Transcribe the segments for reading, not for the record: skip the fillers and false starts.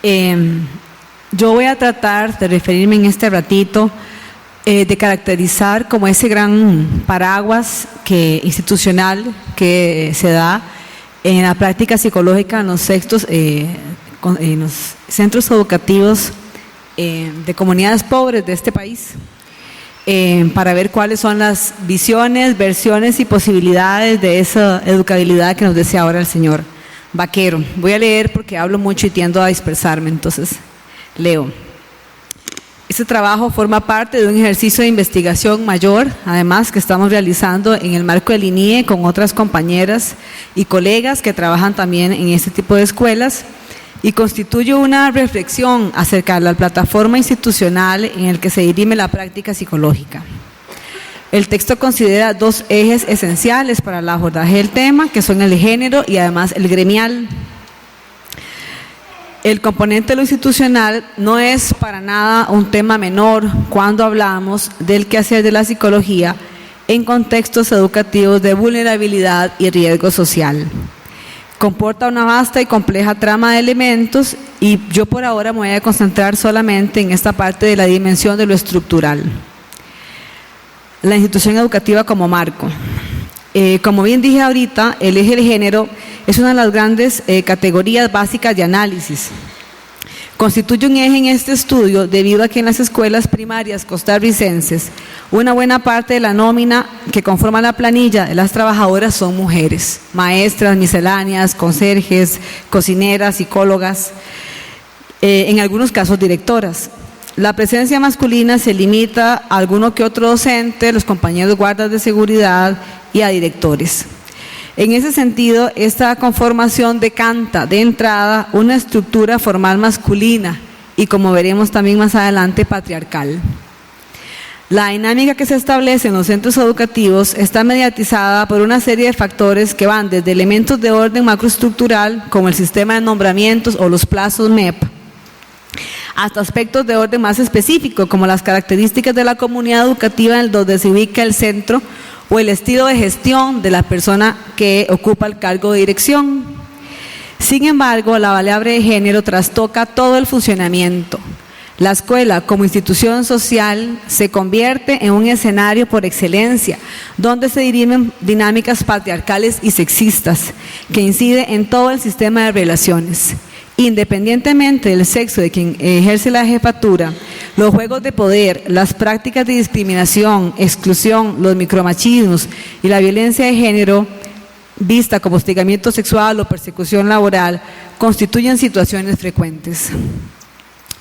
Yo voy a tratar de referirme en este ratito de caracterizar como ese gran paraguas institucional que se da en la práctica psicológica en los centros educativos de comunidades pobres de este país, para ver cuáles son las visiones, versiones y posibilidades de esa educabilidad que nos decía ahora el señor Vaquero. Voy a leer porque hablo mucho y tiendo a dispersarme, entonces leo. Este trabajo forma parte de un ejercicio de investigación mayor, además que estamos realizando en el marco del INIE con otras compañeras y colegas que trabajan también en este tipo de escuelas, y constituye una reflexión acerca de la plataforma institucional en el que se dirime la práctica psicológica. El texto considera dos ejes esenciales para el abordaje del tema, que son el de género y además el gremial. El componente de lo institucional no es para nada un tema menor cuando hablamos del quehacer de la psicología en contextos educativos de vulnerabilidad y riesgo social. Comporta una vasta y compleja trama de elementos y yo por ahora me voy a concentrar solamente en esta parte de la dimensión de lo estructural. La institución educativa como marco. Como bien dije ahorita, el eje de género es una de las grandes categorías básicas de análisis. Constituye un eje en este estudio debido a que en las escuelas primarias costarricenses una buena parte de la nómina que conforma la planilla de las trabajadoras son mujeres, maestras, misceláneas, conserjes, cocineras, psicólogas, en algunos casos directoras. La presencia masculina se limita a alguno que otro docente, los compañeros guardas de seguridad y a directores. En ese sentido, esta conformación decanta de entrada una estructura formal masculina y, como veremos también más adelante, patriarcal. La dinámica que se establece en los centros educativos está mediatizada por una serie de factores que van desde elementos de orden macroestructural, como el sistema de nombramientos o los plazos MEP, hasta aspectos de orden más específico, como las características de la comunidad educativa en donde se ubica el centro o el estilo de gestión de la persona que ocupa el cargo de dirección. Sin embargo, la variable de género trastoca todo el funcionamiento. La escuela, como institución social, se convierte en un escenario por excelencia, donde se dirimen dinámicas patriarcales y sexistas, que incide en todo el sistema de relaciones. Independientemente del sexo de quien ejerce la jefatura, los juegos de poder, las prácticas de discriminación, exclusión, los micromachismos y la violencia de género, vista como hostigamiento sexual o persecución laboral, constituyen situaciones frecuentes.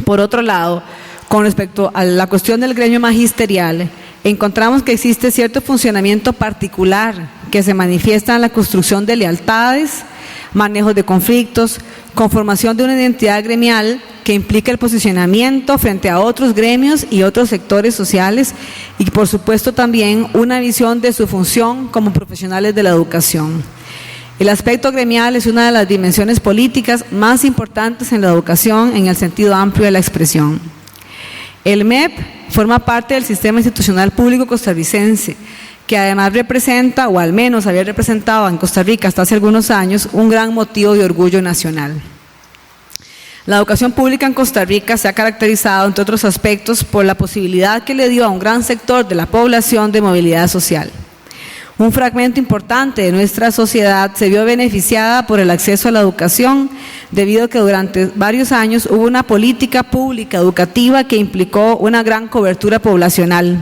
Por otro lado, con respecto a la cuestión del gremio magisterial, encontramos que existe cierto funcionamiento particular que se manifiesta en la construcción de lealtades, manejo de conflictos, conformación de una identidad gremial que implica el posicionamiento frente a otros gremios y otros sectores sociales y, por supuesto, también una visión de su función como profesionales de la educación. El aspecto gremial es una de las dimensiones políticas más importantes en la educación en el sentido amplio de la expresión. El MEP forma parte del sistema institucional público costarricense, que además representa, o al menos había representado en Costa Rica hasta hace algunos años, un gran motivo de orgullo nacional. La educación pública en Costa Rica se ha caracterizado, entre otros aspectos, por la posibilidad que le dio a un gran sector de la población de movilidad social. Un fragmento importante de nuestra sociedad se vio beneficiada por el acceso a la educación, debido a que durante varios años hubo una política pública educativa que implicó una gran cobertura poblacional.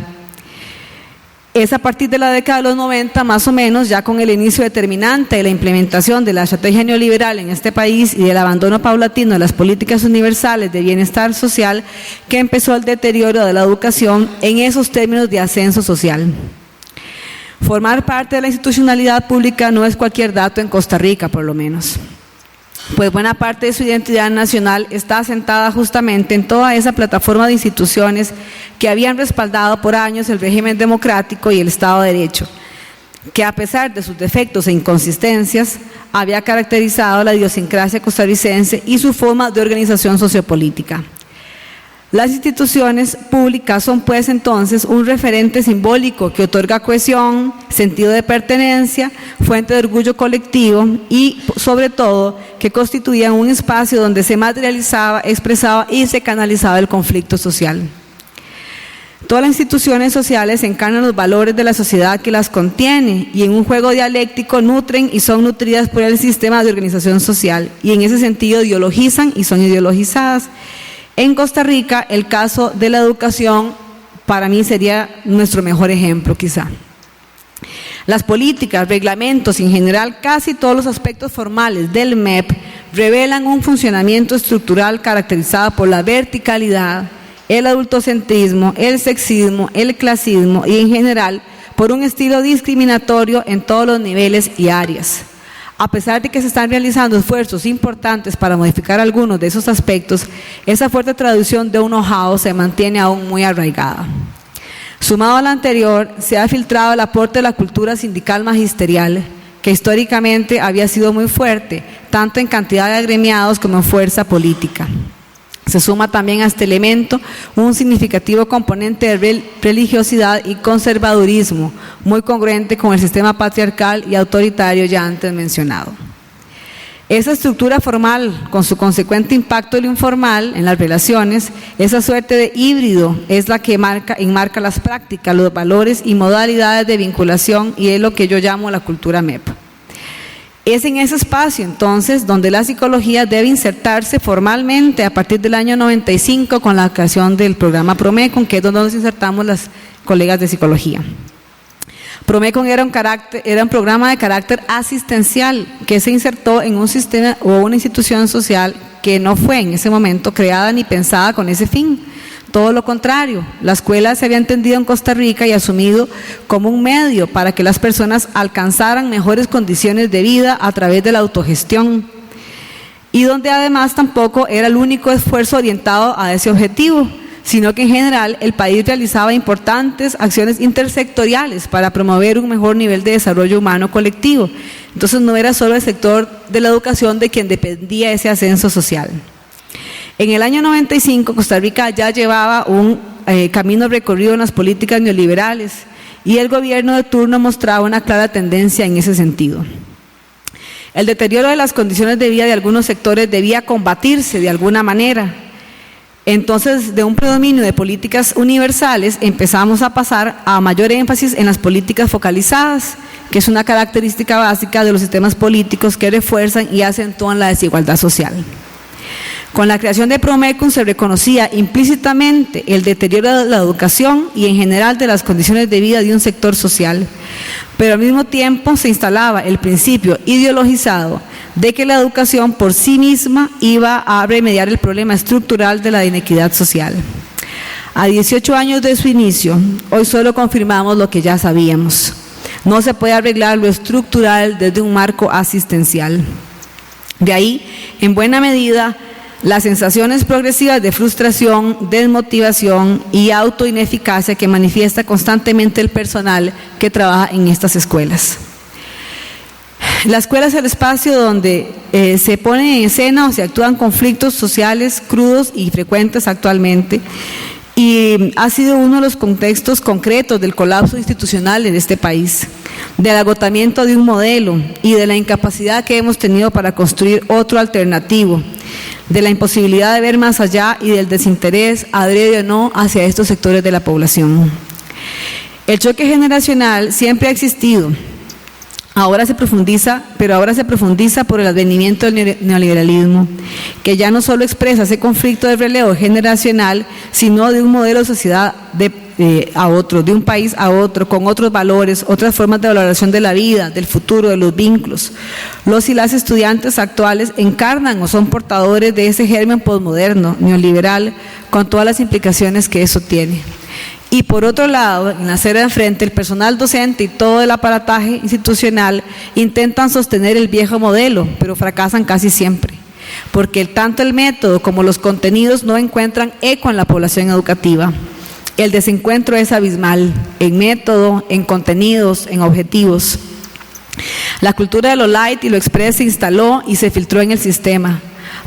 Es a partir de la década de los 90, más o menos, ya con el inicio determinante de la implementación de la estrategia neoliberal en este país y del abandono paulatino de las políticas universales de bienestar social, que empezó el deterioro de la educación en esos términos de ascenso social. Formar parte de la institucionalidad pública no es cualquier dato en Costa Rica, por lo menos, pues buena parte de su identidad nacional está asentada justamente en toda esa plataforma de instituciones que habían respaldado por años el régimen democrático y el Estado de Derecho, que a pesar de sus defectos e inconsistencias, había caracterizado la idiosincrasia costarricense y su forma de organización sociopolítica. Las instituciones públicas son pues entonces un referente simbólico que otorga cohesión, sentido de pertenencia, fuente de orgullo colectivo y sobre todo que constituían un espacio donde se materializaba, expresaba y se canalizaba el conflicto social. Todas las instituciones sociales encarnan los valores de la sociedad que las contiene y en un juego dialéctico nutren y son nutridas por el sistema de organización social y en ese sentido ideologizan y son ideologizadas. En Costa Rica, el caso de la educación para mí sería nuestro mejor ejemplo quizá. Las políticas, reglamentos y en general casi todos los aspectos formales del MEP revelan un funcionamiento estructural caracterizado por la verticalidad, el adultocentrismo, el sexismo, el clasismo y en general por un estilo discriminatorio en todos los niveles y áreas. A pesar de que se están realizando esfuerzos importantes para modificar algunos de esos aspectos, esa fuerte traducción de un know-how se mantiene aún muy arraigada. Sumado a lo anterior, se ha filtrado el aporte de la cultura sindical magisterial, que históricamente había sido muy fuerte, tanto en cantidad de agremiados como en fuerza política. Se suma también a este elemento un significativo componente de religiosidad y conservadurismo, muy congruente con el sistema patriarcal y autoritario ya antes mencionado. Esa estructura formal, con su consecuente impacto en lo informal, en las relaciones, esa suerte de híbrido es la que enmarca las prácticas, los valores y modalidades de vinculación y es lo que yo llamo la cultura MEP. Es en ese espacio, entonces, donde la psicología debe insertarse formalmente a partir del año 95 con la creación del programa Promecon, que es donde nos insertamos las colegas de psicología. Promecon era un programa de carácter asistencial que se insertó en un sistema o una institución social que no fue en ese momento creada ni pensada con ese fin. Todo lo contrario, la escuela se había entendido en Costa Rica y asumido como un medio para que las personas alcanzaran mejores condiciones de vida a través de la autogestión y donde además tampoco era el único esfuerzo orientado a ese objetivo, sino que en general el país realizaba importantes acciones intersectoriales para promover un mejor nivel de desarrollo humano colectivo. Entonces no era solo el sector de la educación de quien dependía ese ascenso social. En el año 95, Costa Rica ya llevaba un camino recorrido en las políticas neoliberales y el gobierno de turno mostraba una clara tendencia en ese sentido. El deterioro de las condiciones de vida de algunos sectores debía combatirse de alguna manera. Entonces, de un predominio de políticas universales, empezamos a pasar a mayor énfasis en las políticas focalizadas, que es una característica básica de los sistemas políticos que refuerzan y acentúan la desigualdad social. Con la creación de Promecon se reconocía implícitamente el deterioro de la educación y en general de las condiciones de vida de un sector social, pero al mismo tiempo se instalaba el principio ideologizado de que la educación por sí misma iba a remediar el problema estructural de la inequidad social. A 18 años de su inicio, hoy solo confirmamos lo que ya sabíamos. No se puede arreglar lo estructural desde un marco asistencial. De ahí, en buena medida, las sensaciones progresivas de frustración, desmotivación y autoineficacia que manifiesta constantemente el personal que trabaja en estas escuelas. La escuela es el espacio donde se ponen en escena o se actúan conflictos sociales crudos y frecuentes actualmente y ha sido uno de los contextos concretos del colapso institucional en este país, del agotamiento de un modelo y de la incapacidad que hemos tenido para construir otro alternativo, de la imposibilidad de ver más allá y del desinterés, adrede o no, hacia estos sectores de la población. El choque generacional siempre ha existido, ahora se profundiza por el advenimiento del neoliberalismo, que ya no solo expresa ese conflicto de relevo generacional, sino de un modelo de sociedad a otro, de un país a otro, con otros valores, otras formas de valoración de la vida, del futuro, de los vínculos. Los y las estudiantes actuales encarnan o son portadores de ese germen posmoderno, neoliberal, con todas las implicaciones que eso tiene. Y por otro lado, en la acera de enfrente, el personal docente y todo el aparataje institucional intentan sostener el viejo modelo, pero fracasan casi siempre, porque tanto el método como los contenidos no encuentran eco en la población educativa. El desencuentro es abismal, en método, en contenidos, en objetivos. La cultura de lo light y lo express se instaló y se filtró en el sistema.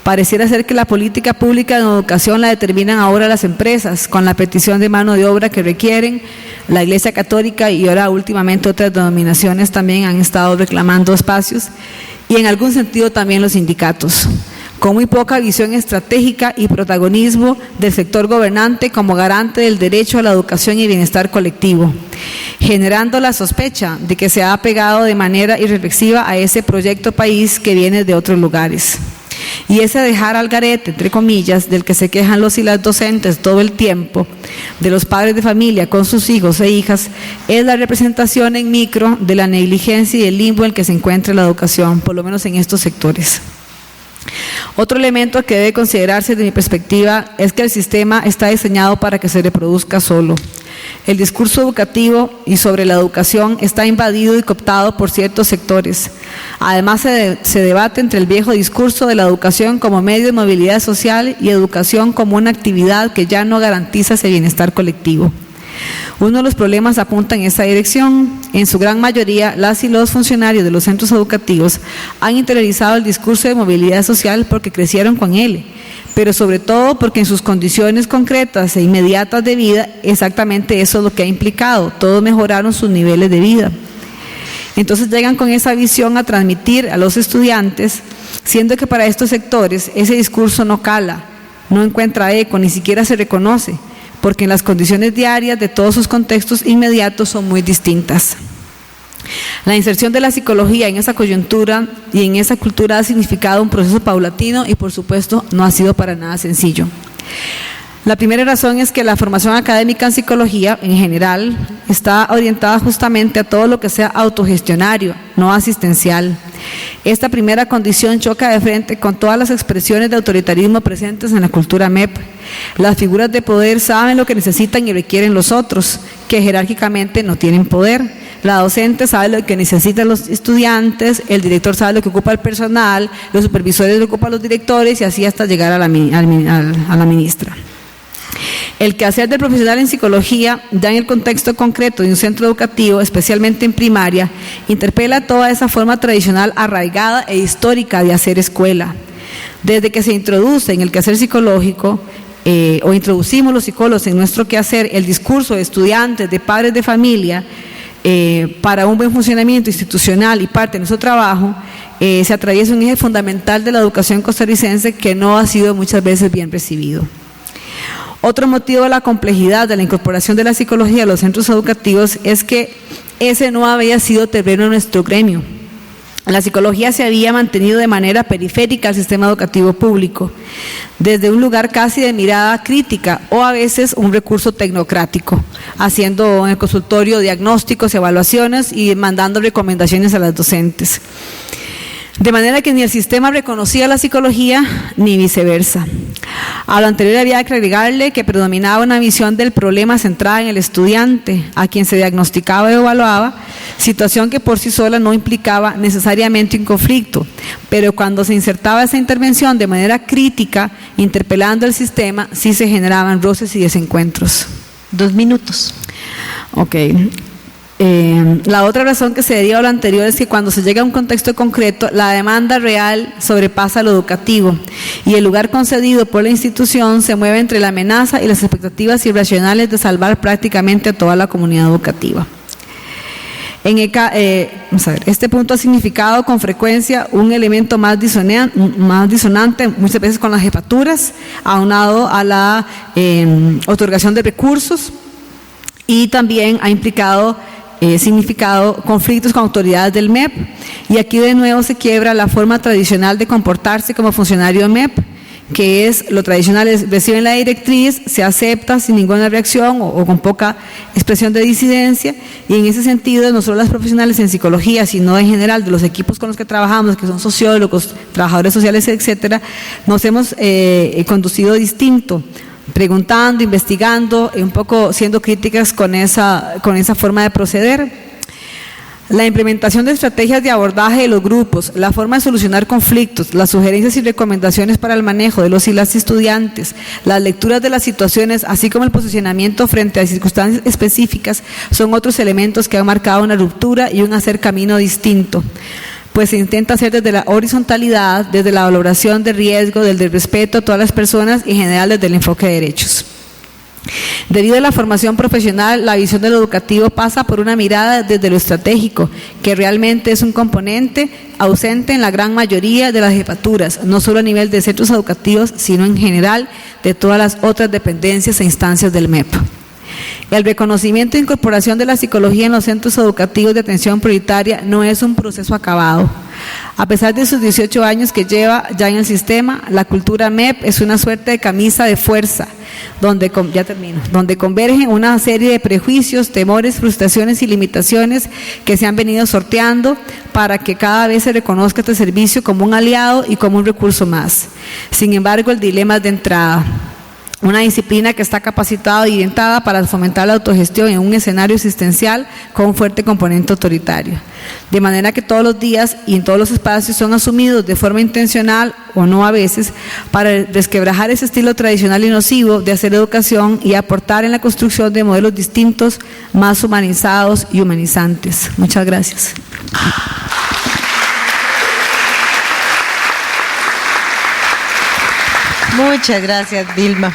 Pareciera ser que la política pública de educación la determinan ahora las empresas, con la petición de mano de obra que requieren. La Iglesia Católica y ahora últimamente otras denominaciones también han estado reclamando espacios, y en algún sentido también los sindicatos, con muy poca visión estratégica y protagonismo del sector gobernante como garante del derecho a la educación y bienestar colectivo, generando la sospecha de que se ha apegado de manera irreflexiva a ese proyecto país que viene de otros lugares. Y ese dejar al garete, entre comillas, del que se quejan los y las docentes todo el tiempo, de los padres de familia con sus hijos e hijas, es la representación en micro de la negligencia y el limbo en el que se encuentra la educación, por lo menos en estos sectores. Otro elemento que debe considerarse desde mi perspectiva es que el sistema está diseñado para que se reproduzca solo. El discurso educativo y sobre la educación está invadido y cooptado por ciertos sectores. Además, se debate entre el viejo discurso de la educación como medio de movilidad social y educación como una actividad que ya no garantiza ese bienestar colectivo. Uno de los problemas apunta en esa dirección. En su gran mayoría, las y los funcionarios de los centros educativos han interiorizado el discurso de movilidad social porque crecieron con él, pero sobre todo porque en sus condiciones concretas e inmediatas de vida, exactamente eso es lo que ha implicado. Todos mejoraron sus niveles de vida. Entonces llegan con esa visión a transmitir a los estudiantes, siendo que para estos sectores ese discurso no cala, no encuentra eco, ni siquiera se reconoce, porque en las condiciones diarias de todos sus contextos inmediatos son muy distintas. La inserción de la psicología en esa coyuntura y en esa cultura ha significado un proceso paulatino y, por supuesto, no ha sido para nada sencillo. La primera razón es que la formación académica en psicología, en general, está orientada justamente a todo lo que sea autogestionario, no asistencial. Esta primera condición choca de frente con todas las expresiones de autoritarismo presentes en la cultura MEP. Las figuras de poder saben lo que necesitan y requieren los otros, que jerárquicamente no tienen poder. La docente sabe lo que necesitan los estudiantes, el director sabe lo que ocupa el personal, los supervisores lo ocupan los directores y así hasta llegar a la ministra. El quehacer del profesional en psicología, ya en el contexto concreto de un centro educativo, especialmente en primaria, interpela toda esa forma tradicional arraigada e histórica de hacer escuela. Desde que se introduce en el quehacer psicológico, o introducimos los psicólogos en nuestro quehacer, el discurso de estudiantes, de padres de familia, para un buen funcionamiento institucional y parte de nuestro trabajo, se atraviesa un eje fundamental de la educación costarricense que no ha sido muchas veces bien recibido. Otro motivo de la complejidad de la incorporación de la psicología a los centros educativos es que ese no había sido terreno en nuestro gremio. La psicología se había mantenido de manera periférica al sistema educativo público, desde un lugar casi de mirada crítica o a veces un recurso tecnocrático, haciendo en el consultorio diagnósticos, evaluaciones y mandando recomendaciones a las docentes. De manera que ni el sistema reconocía la psicología ni viceversa. A lo anterior había que agregarle que predominaba una visión del problema centrada en el estudiante, a quien se diagnosticaba o evaluaba, situación que por sí sola no implicaba necesariamente un conflicto, pero cuando se insertaba esa intervención de manera crítica, interpelando el sistema, sí se generaban roces y desencuentros. 2 minutos. Ok. La otra razón que se deriva a lo anterior es que cuando se llega a un contexto concreto, la demanda real sobrepasa lo educativo y el lugar concedido por la institución se mueve entre la amenaza y las expectativas irracionales de salvar prácticamente a toda la comunidad educativa. Este punto ha significado con frecuencia un elemento más disonante, muchas veces con las jefaturas, aunado a la otorgación de recursos, y también ha significado conflictos con autoridades del MEP, y aquí de nuevo se quiebra la forma tradicional de comportarse como funcionario MEP, que es lo tradicional, reciben la directriz, se acepta sin ninguna reacción o con poca expresión de disidencia, y en ese sentido no solo las profesionales en psicología, sino en general de los equipos con los que trabajamos, que son sociólogos, trabajadores sociales, etcétera, nos hemos conducido distinto, preguntando, investigando, un poco siendo críticas con esa forma de proceder. La implementación de estrategias de abordaje de los grupos, la forma de solucionar conflictos, las sugerencias y recomendaciones para el manejo de los y las estudiantes, las lecturas de las situaciones, así como el posicionamiento frente a circunstancias específicas, son otros elementos que han marcado una ruptura y un hacer camino distinto. pues se intenta hacer desde la horizontalidad, desde la valoración de riesgo, desde el respeto a todas las personas y en general desde el enfoque de derechos. Debido a la formación profesional, la visión de lo educativo pasa por una mirada desde lo estratégico, que realmente es un componente ausente en la gran mayoría de las jefaturas, no solo a nivel de centros educativos, sino en general de todas las otras dependencias e instancias del MEP. El reconocimiento e incorporación de la psicología en los centros educativos de atención prioritaria no es un proceso acabado. A pesar de sus 18 años que lleva ya en el sistema, la cultura MEP es una suerte de camisa de fuerza, donde convergen una serie de prejuicios, temores, frustraciones y limitaciones que se han venido sorteando para que cada vez se reconozca este servicio como un aliado y como un recurso más. Sin embargo, el dilema es de entrada. Una disciplina que está capacitada y orientada para fomentar la autogestión en un escenario existencial con un fuerte componente autoritario. De manera que todos los días y en todos los espacios son asumidos de forma intencional o no a veces para desquebrajar ese estilo tradicional y nocivo de hacer educación y aportar en la construcción de modelos distintos, más humanizados y humanizantes. Muchas gracias. Muchas gracias, Vilma.